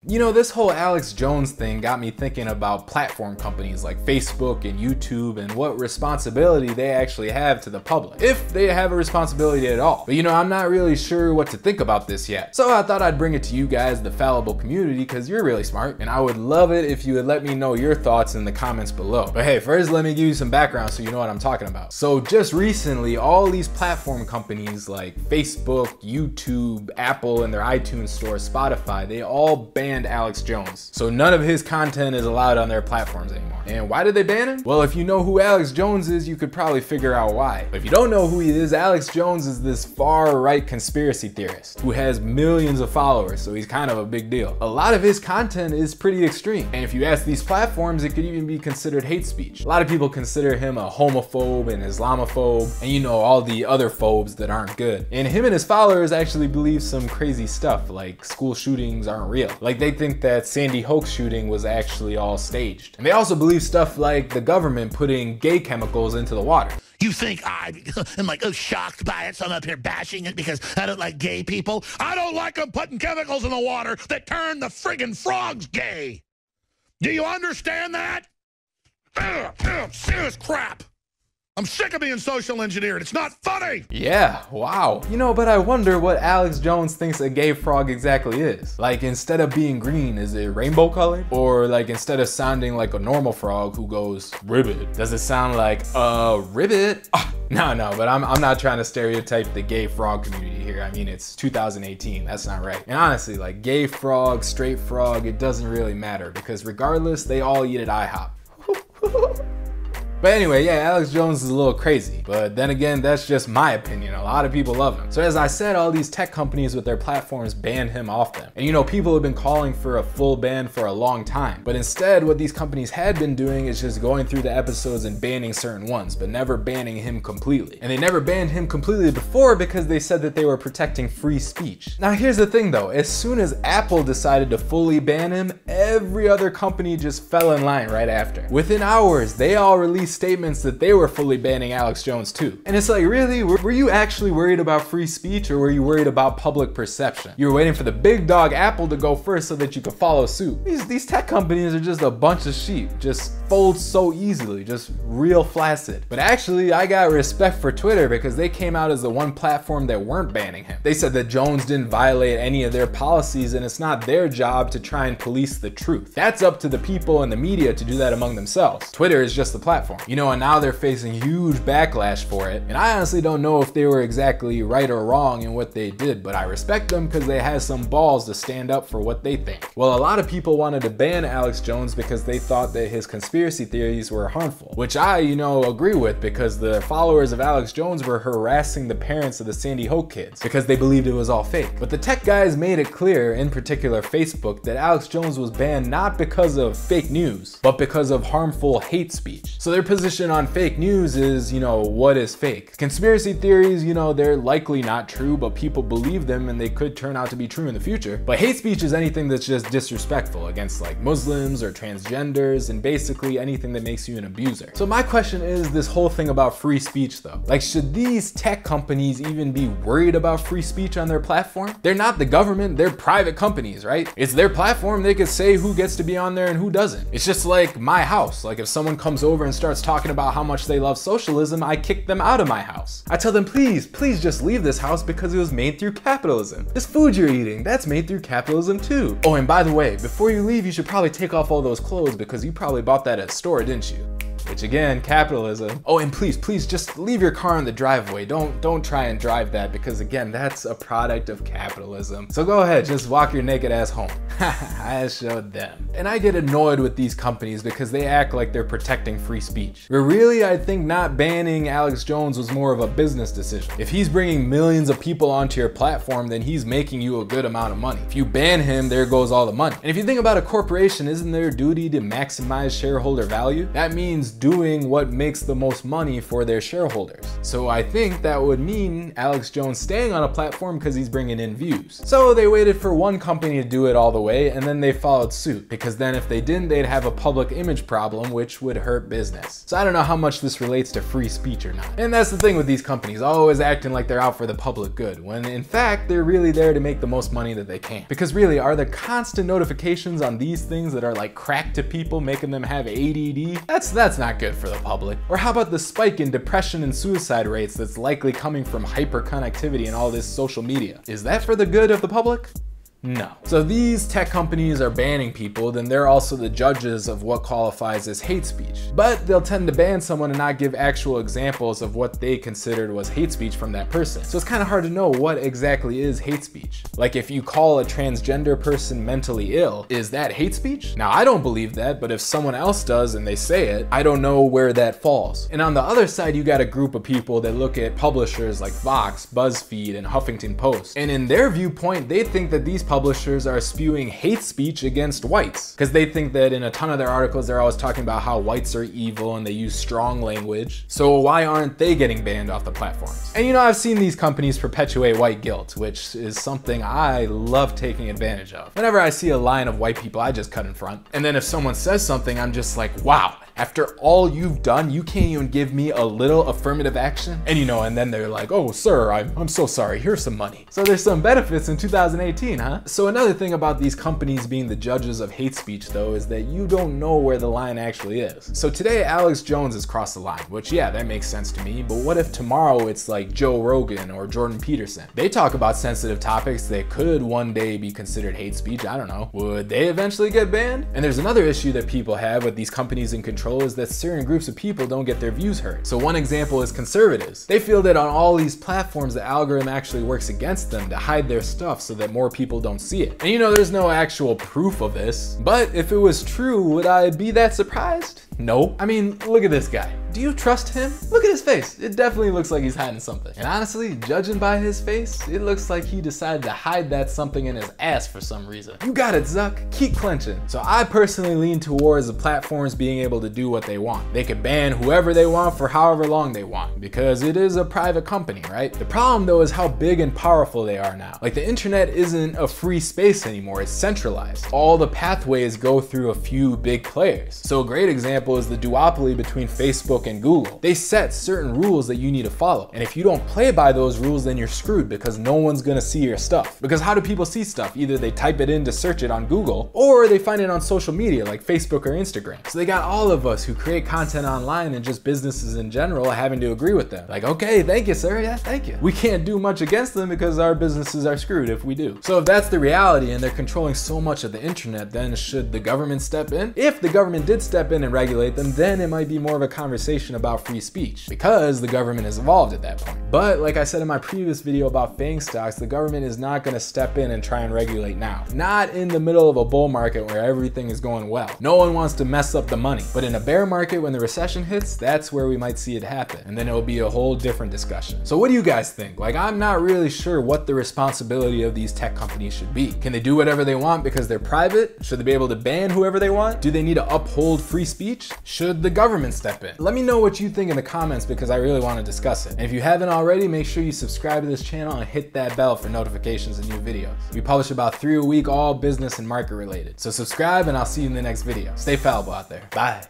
You know, this whole Alex Jones thing got me thinking about platform companies like Facebook and YouTube and what responsibility they actually have to the public, if they have a responsibility at all. But you know, I'm not really sure what to think about this yet. So I thought I'd bring it to you guys, the fallible community, because you're really smart, and I would love it if you would let me know your thoughts in the comments below. But hey, first let me give you some background so you know what I'm talking about. So just recently, all these platform companies like Facebook, YouTube, Apple, and their iTunes store, Spotify, they all banned Alex Jones. So none of his content is allowed on their platforms anymore. And why did they ban him? Well, if you know who Alex Jones is, you could probably figure out why. But if you don't know who he is, Alex Jones is this far-right conspiracy theorist who has millions of followers, so he's kind of a big deal. A lot of his content is pretty extreme, and if you ask these platforms, it could even be considered hate speech. A lot of people consider him a homophobe and Islamophobe, and you know, all the other phobes that aren't good. And him and his followers actually believe some crazy stuff, like school shootings aren't real. Like they think that Sandy Hook shooting was actually all staged. And they also believe stuff like the government putting gay chemicals into the water. You think I am like shocked by it, so I'm up here bashing it because I don't like gay people? I don't like them putting chemicals in the water that turn the friggin' frogs gay. Do you understand that? Serious crap. I'm sick of being social engineered. It's not funny. Yeah, wow. You know, but I wonder what Alex Jones thinks a gay frog exactly is. Like, instead of being green, is it rainbow colored? Or like, instead of sounding like a normal frog who goes ribbit, does it sound like ribbit? Oh, no, but I'm not trying to stereotype the gay frog community here. I mean, it's 2018, that's not right. And honestly, like gay frog, straight frog, it doesn't really matter because regardless, they all eat at IHOP. But anyway, yeah, Alex Jones is a little crazy, but then again, that's just my opinion. A lot of people love him. So as I said, all these tech companies with their platforms banned him off them. And you know, people have been calling for a full ban for a long time. But instead, what these companies had been doing is just going through the episodes and banning certain ones, but never banning him completely. And they never banned him completely before because they said that they were protecting free speech. Now here's the thing though, as soon as Apple decided to fully ban him, every other company just fell in line right after. Within hours, they all released statements that they were fully banning Alex Jones too. And it's like, really? Were you actually worried about free speech or were you worried about public perception? You were waiting for the big dog Apple to go first so that you could follow suit. These tech companies are just a bunch of sheep, just fold so easily, just real flaccid. But actually, I got respect for Twitter because they came out as the one platform that weren't banning him. They said that Jones didn't violate any of their policies and it's not their job to try and police the truth. That's up to the people and the media to do that among themselves. Twitter is just the platform. You know, and now they're facing huge backlash for it. And I honestly don't know if they were exactly right or wrong in what they did, but I respect them because they had some balls to stand up for what they think. Well, a lot of people wanted to ban Alex Jones because they thought that his conspiracy theories were harmful, which I, you know, agree with because the followers of Alex Jones were harassing the parents of the Sandy Hook kids because they believed it was all fake. But the tech guys made it clear, in particular Facebook, that Alex Jones was banned not because of fake news, but because of harmful hate speech. So their position on fake news is, you know, what is fake? Conspiracy theories, you know, they're likely not true, but people believe them and they could turn out to be true in the future. But hate speech is anything that's just disrespectful against like Muslims or transgenders and basically anything that makes you an abuser. So my question is this whole thing about free speech though. Like, should these tech companies even be worried about free speech on their platform? They're not the government, they're private companies, right? It's their platform, they could say who gets to be on there and who doesn't. It's just like my house. Like if someone comes over and starts talking about how much they love socialism, I kick them out of my house. I tell them, please just leave this house because it was made through capitalism. This food you're eating, that's made through capitalism too. Oh, and by the way, before you leave, you should probably take off all those clothes because you probably bought that at a store, didn't you? Which again, capitalism. Oh, and please just leave your car in the driveway. Don't try and drive that because again, that's a product of capitalism. So go ahead, just walk your naked ass home. I showed them. And I get annoyed with these companies because they act like they're protecting free speech. But really, I think not banning Alex Jones was more of a business decision. If he's bringing millions of people onto your platform, then he's making you a good amount of money. If you ban him, there goes all the money. And if you think about a corporation, isn't their duty to maximize shareholder value? That means doing what makes the most money for their shareholders. So I think that would mean Alex Jones staying on a platform because he's bringing in views. So they waited for one company to do it all the way, and then they followed suit, because then if they didn't, they'd have a public image problem, which would hurt business. So I don't know how much this relates to free speech or not. And that's the thing with these companies, always acting like they're out for the public good, when in fact, they're really there to make the most money that they can. Because really, are the constant notifications on these things that are like crack to people, making them have ADD? That's not good for the public. Or how about the spike in depression and suicide rates that's likely coming from hyperconnectivity and all this social media? Is that for the good of the public? No. So if these tech companies are banning people, then they're also the judges of what qualifies as hate speech. But they'll tend to ban someone and not give actual examples of what they considered was hate speech from that person. So it's kind of hard to know what exactly is hate speech. Like if you call a transgender person mentally ill, is that hate speech? Now I don't believe that, but if someone else does and they say it, I don't know where that falls. And on the other side, you got a group of people that look at publishers like Vox, BuzzFeed, and Huffington Post. And in their viewpoint, they think that these publishers are spewing hate speech against whites, because they think that in a ton of their articles they're always talking about how whites are evil and they use strong language. So why aren't they getting banned off the platforms? And you know, I've seen these companies perpetuate white guilt, which is something I love taking advantage of. Whenever I see a line of white people, I just cut in front. And then if someone says something, I'm just like, wow, after all you've done, you can't even give me a little affirmative action? And you know, and then they're like, oh sir, I'm so sorry, here's some money. So there's some benefits in 2018, huh? So another thing about these companies being the judges of hate speech though, is that you don't know where the line actually is. So today Alex Jones has crossed the line, which yeah, that makes sense to me, but what if tomorrow it's like Joe Rogan or Jordan Peterson? They talk about sensitive topics that could one day be considered hate speech, I don't know. Would they eventually get banned? And there's another issue that people have with these companies in control is that certain groups of people don't get their views heard. So one example is conservatives. They feel that on all these platforms, the algorithm actually works against them to hide their stuff so that more people don't see it. And you know, there's no actual proof of this, but if it was true, would I be that surprised? No. I mean, look at this guy. Do you trust him? Look at his face. It definitely looks like he's hiding something. And honestly, judging by his face, it looks like he decided to hide that something in his ass for some reason. You got it, Zuck. Keep clenching. So I personally lean towards the platforms being able to do what they want. They could ban whoever they want for however long they want, because it is a private company, right? The problem though is how big and powerful they are now. Like the internet isn't a free space anymore, it's centralized. All the pathways go through a few big players. So a great example is the duopoly between Facebook and Google. They set certain rules that you need to follow. And if you don't play by those rules, then you're screwed, because no one's gonna see your stuff. Because how do people see stuff? Either they type it in to search it on Google, or they find it on social media like Facebook or Instagram. So they got all of us who create content online and just businesses in general having to agree with them. Like, okay, thank you, sir. Yeah, thank you. We can't do much against them because our businesses are screwed if we do. So if that's the reality and they're controlling so much of the internet, then should the government step in? If the government did step in and regulate them, then it might be more of a conversation about free speech, because the government has evolved at that point. But like I said in my previous video about FANG stocks, the government is not going to step in and try and regulate now. Not in the middle of a bull market where everything is going well. No one wants to mess up the money. But in a bear market, when the recession hits, that's where we might see it happen. And then it'll be a whole different discussion. So what do you guys think? Like, I'm not really sure what the responsibility of these tech companies should be. Can they do whatever they want because they're private? Should they be able to ban whoever they want? Do they need to uphold free speech? Should the government step in? Let me know what you think in the comments, because I really want to discuss it. And if you haven't already, make sure you subscribe to this channel and hit that bell for notifications of new videos. We publish about 3 a week, all business and market related. So subscribe, and I'll see you in the next video. Stay fallible out there. Bye.